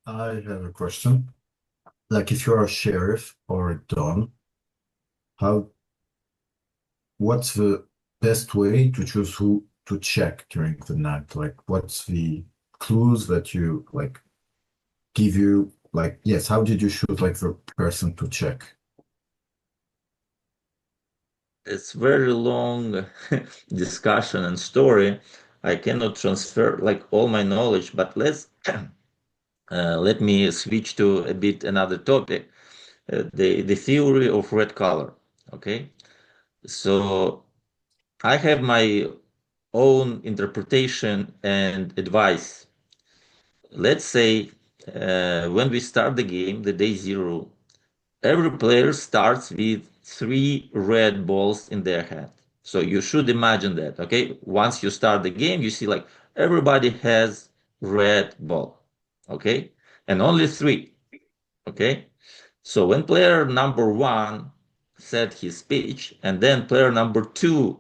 I have a question. Like if you're a sheriff or a don, how what's the best way to choose who to check during the night? Like what's the clues that you like give you like yes, how did you choose like the person to check? It's very long discussion and story. I cannot transfer like all my knowledge, but let me switch to a bit another topic, the theory of red color. Okay, so I have my own interpretation and advice. Let's say when we start the game, the day zero, every player starts with three red balls in their hand. So you should imagine that, okay? Once you start the game, you see like everybody has red ball, okay? And only three, okay? So when player number one said his speech, and then player number two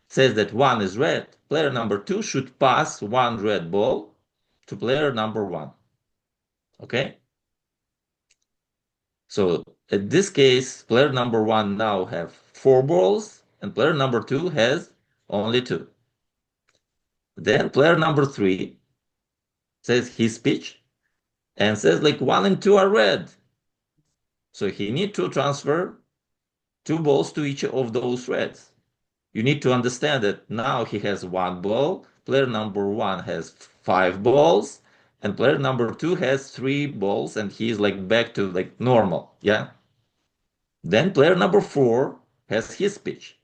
says that one is red, player number two should pass one red ball to player number one, okay? So in this case, player number one now have four balls, and player number two has only two. Then player number three says his pitch and says like one and two are red. So he need to transfer two balls to each of those reds. You need to understand that now he has one ball, player number one has five balls, and player number two has three balls, and he's like back to like normal. Yeah. Then player number four has his pitch.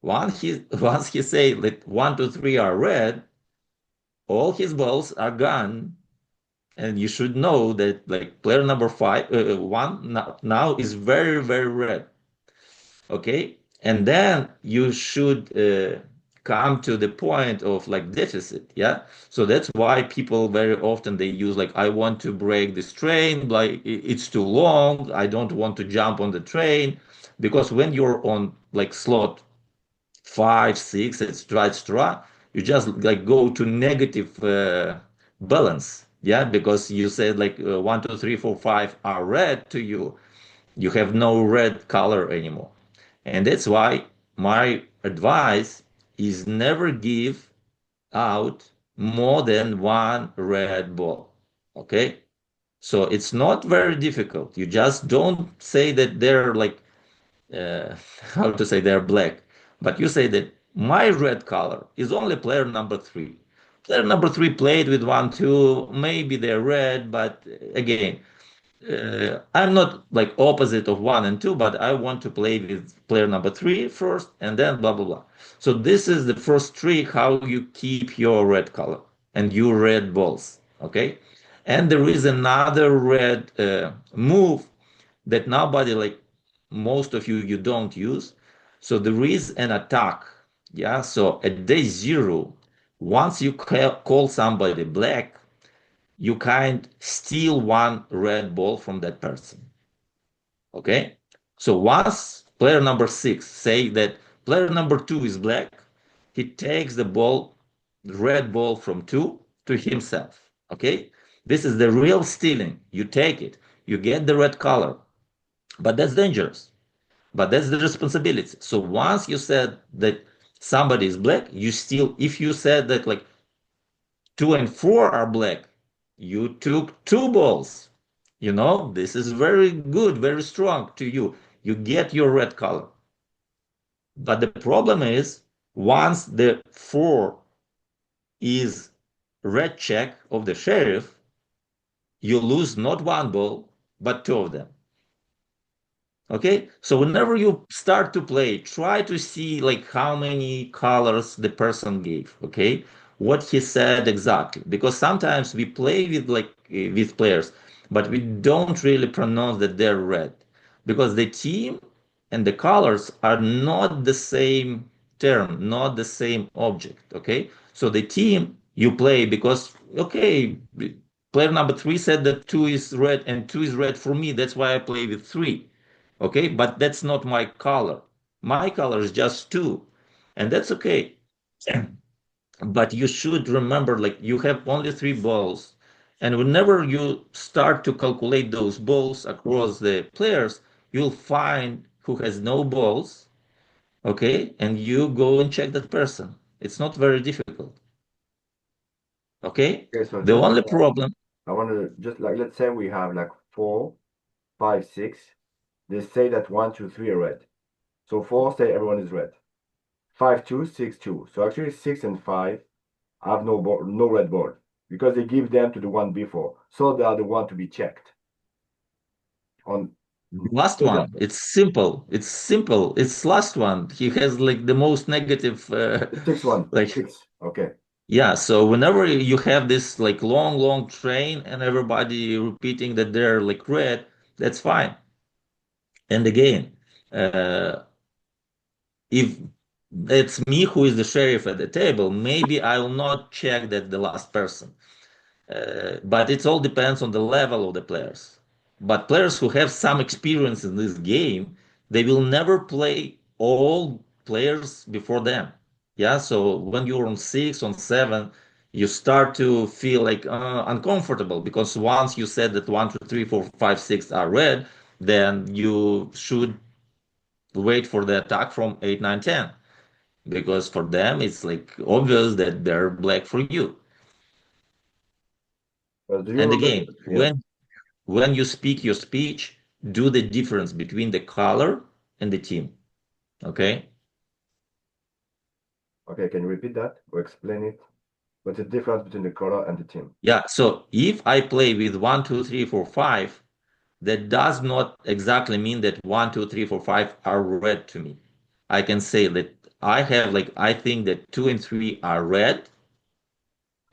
Once he say that one, two, three are red, all his balls are gone, and you should know that like player number one now is very very red. Okay, and then you should come to the point of like deficit. Yeah, so that's why people very often they use like I want to break this train, like it's too long. I don't want to jump on the train because when you're on like slot five, six, etc., you just like go to negative balance. Yeah, because you said like one, two, three, four, five are red to you. You have no red color anymore. And that's why my advice is never give out more than one red ball. Okay? So it's not very difficult. You just don't say that they're like uh, how to say they're black, but you say that my red color is only player number three. Player number three played with one, two, maybe they're red, but again, I'm not like opposite of one and two, but I want to play with player number three first, and then blah blah blah. So this is the first trick how you keep your red color and your red balls. Okay, and there is another red move that nobody like most of you don't use. So there is an attack. Yeah. So at day zero, once you call somebody black, you can't steal one red ball from that person. Okay. So once player number six say that player number two is black, he takes the ball, the red ball from two to himself. Okay. This is the real stealing. You take it, you get the red color, but that's dangerous. But that's the responsibility. So once you said that somebody is black, you still, if you said that like two and four are black, you took two balls. You know, this is very good, very strong to you. You get your red color. But the problem is once the four is red check of the sheriff, you lose not one ball, but two of them. Okay, so whenever you start to play, try to see like how many colors the person gave. Okay, what he said exactly, because sometimes we play with like with players, but we don't really pronounce that they're red, because the team and the colors are not the same term, not the same object. Okay, so the team you play because okay, player number three said that two is red and two is red for me. That's why I play with three. Okay, but that's not my color. My color is just two, and that's okay. But you should remember, like you have only three balls. And whenever you start to calculate those balls across the players, you'll find who has no balls, okay? And you go and check that person. It's not very difficult, okay? Okay, so The just only problem, I want to just like let's say we have like 4, 5, 6. They say that 1, 2, 3 are red. So 4 say everyone is red. 5, 2, 6, 2. So actually 6 and 5 have no red board because they give them to the one before. So they are the one to be checked. On last one, it's simple. It's simple. It's last one. He has like the most negative, the 6-1. like 6. Okay. yeah. So whenever you have this like long train and everybody repeating that they're like red, that's fine. And again, if it's me who is the sheriff at the table, maybe I will not check that the last person. But it all depends on the level of the players. But players who have some experience in this game, they will never play all players before them. Yeah, so when you're on 6, on 7, you start to feel like uncomfortable because once you said that 1, 2, 3, 4, 5, 6 are red, then you should wait for the attack from 8, 9, 10 because for them it's like obvious that they're black for you. Do you And remember? again, Yeah. when you speak your speech, do the difference between the color and the team. Okay? Okay, can you repeat that or explain it? What's the difference between the color and the team? Yeah. So if I play with 1, 2, 3, 4, 5, that does not exactly mean that 1, 2, 3, 4, 5 are red to me. I can say that I think that 2 and 3 are red.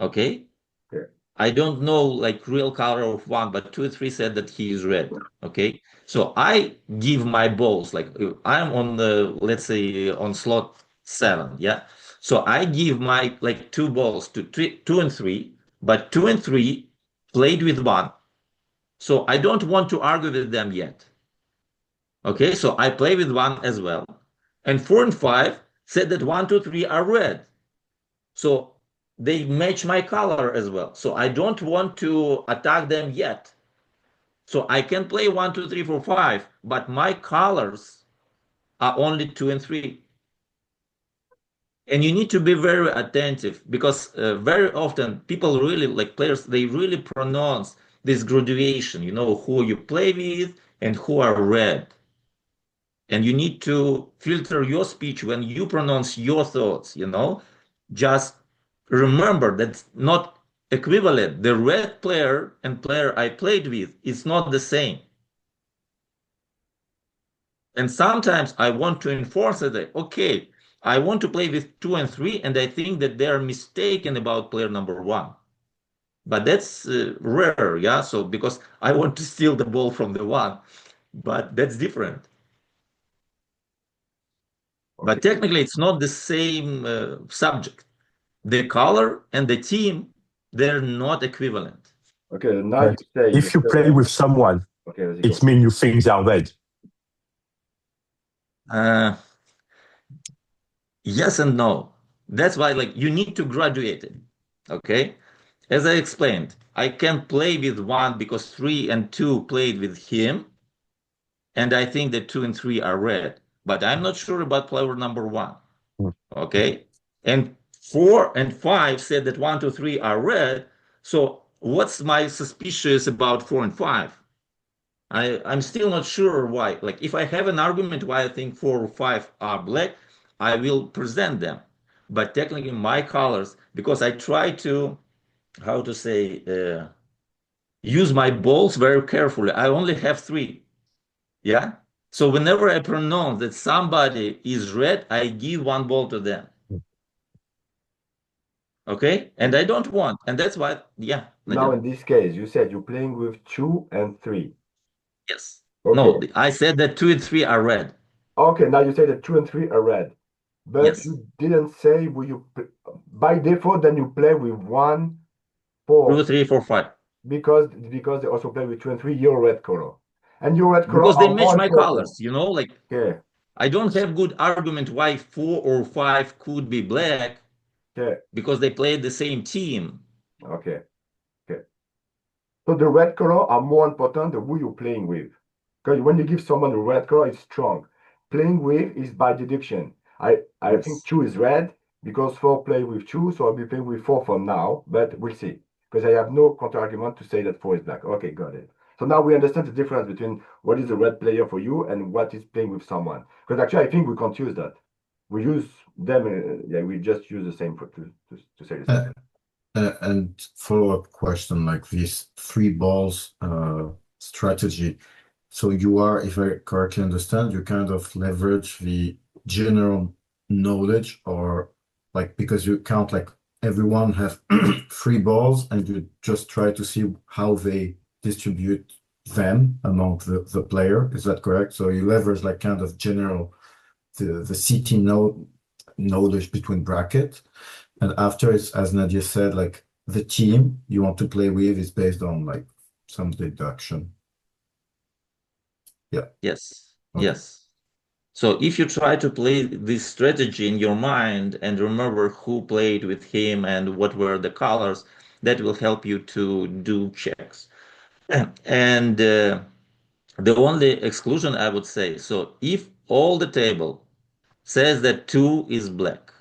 Okay? Okay. I don't know like real color of 1, but 2 and 3 said that he is red. Okay. So I give my balls, like I'm on the, let's say on slot 7. Yeah. So I give my like 2 balls to 2 and 3, but 2 and 3 played with 1. So I don't want to argue with them yet. Okay. So I play with 1 as well. And 4 and 5 said that 1, 2, 3 are red. So they match my color as well. So I don't want to attack them yet. So I can play 1, 2, 3, 4, 5, but my colors are only 2 and 3. And you need to be very attentive because very often people really like players, they really pronounce this graduation, who you play with and who are red. And you need to filter your speech when you pronounce your thoughts. Just remember that's not equivalent. The red player and player I played with is not the same. And sometimes I want to enforce it. Okay, I want to play with 2 and 3, and I think that they are mistaken about player number 1. But that's rare, yeah. So because I want to steal the ball from the 1, but that's different. Okay. But technically, it's not the same subject. The color and the team, they're not equivalent. Okay, now you say if you play with someone, okay, it means you think they are red. Yes and no. That's why like you need to graduate it. Okay. As I explained, I can play with 1 because 3 and 2 played with him. And I think that 2 and 3 are red. But I'm not sure about player number 1. Okay. And 4 and 5 said that 1, 2, 3 are red. So what's my suspicious about 4 and 5? I'm still not sure why. Like if I have an argument why I think 4 or 5 are black, I will present them. But technically my colors, because I try to, how to say, use my balls very carefully. I only have 3. Yeah. So whenever I pronounce that somebody is red, I give 1 ball to them. Okay. And I don't want. And that's why, yeah. Now in this case, you said you're playing with 2 and 3. Yes. Okay. No, I said that 2 and 3 are red. Okay, now you say that 2 and 3 are red. But Yes. you didn't say by default then you play with 1, 4. 2, 3, 4, 5. Because they also play with 2 and 3, your red color. And your red color Because they are match more my important. colors, like Okay. I don't have good argument why 4 or 5 could be black Okay. because they played the same team. Okay. Okay. So the red color are more important than who you're playing with. Because when you give someone a red color, it's strong. Playing with is by deduction. I think Yes. 2 is red because 4 play with 2, so I'll be playing with 4 from now, but we'll see. Because I have no counter argument to say that 4 is black. Okay, got it. So now we understand the difference between what is a red player for you and what is playing with someone. Because actually, I think we can't use that. We use them, yeah, we just use the same to say the same. And follow-up question, like these three balls strategy. So you are, if I correctly understand, you kind of leverage the general knowledge, or like because you count like everyone have three balls and you just try to see how they distribute them among the player. Is that correct? So you leverage like kind of general the CT knowledge between brackets. And after, it's, as Nadia said, like the team you want to play with is based on like some deduction. Yeah. Yes. Okay. Yes. So if you try to play this strategy in your mind and remember who played with him and what were the colors, that will help you to do checks. And the only exclusion I would say, so if all the table says that 2 is black,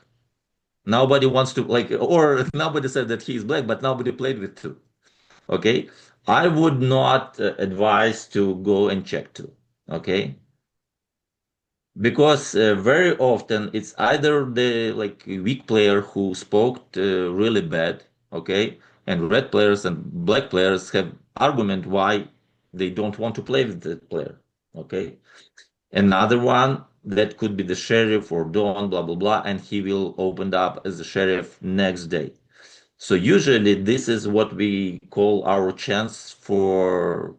nobody wants to like, or nobody said that he is black, but nobody played with 2. Okay, I would not advise to go and check 2. Okay, because very often it's either the like weak player who spoke really bad. Okay, and red players and black players have argument why they don't want to play with the player. Okay, another one that could be the sheriff or Don, blah blah blah, and he will open up as the sheriff next day. So usually this is what we call our chance for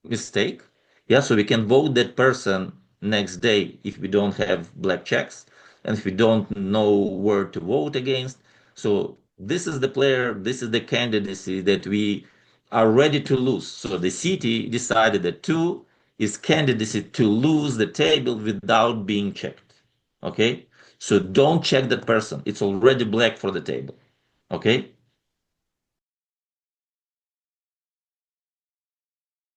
mistake. Yeah, so we can vote that person next day if we don't have black checks and if we don't know where to vote against. So this is the player, this is the candidacy that we are ready to lose. So the city decided that 2 is candidacy to lose the table without being checked. Okay? So don't check that person. It's already black for the table. Okay?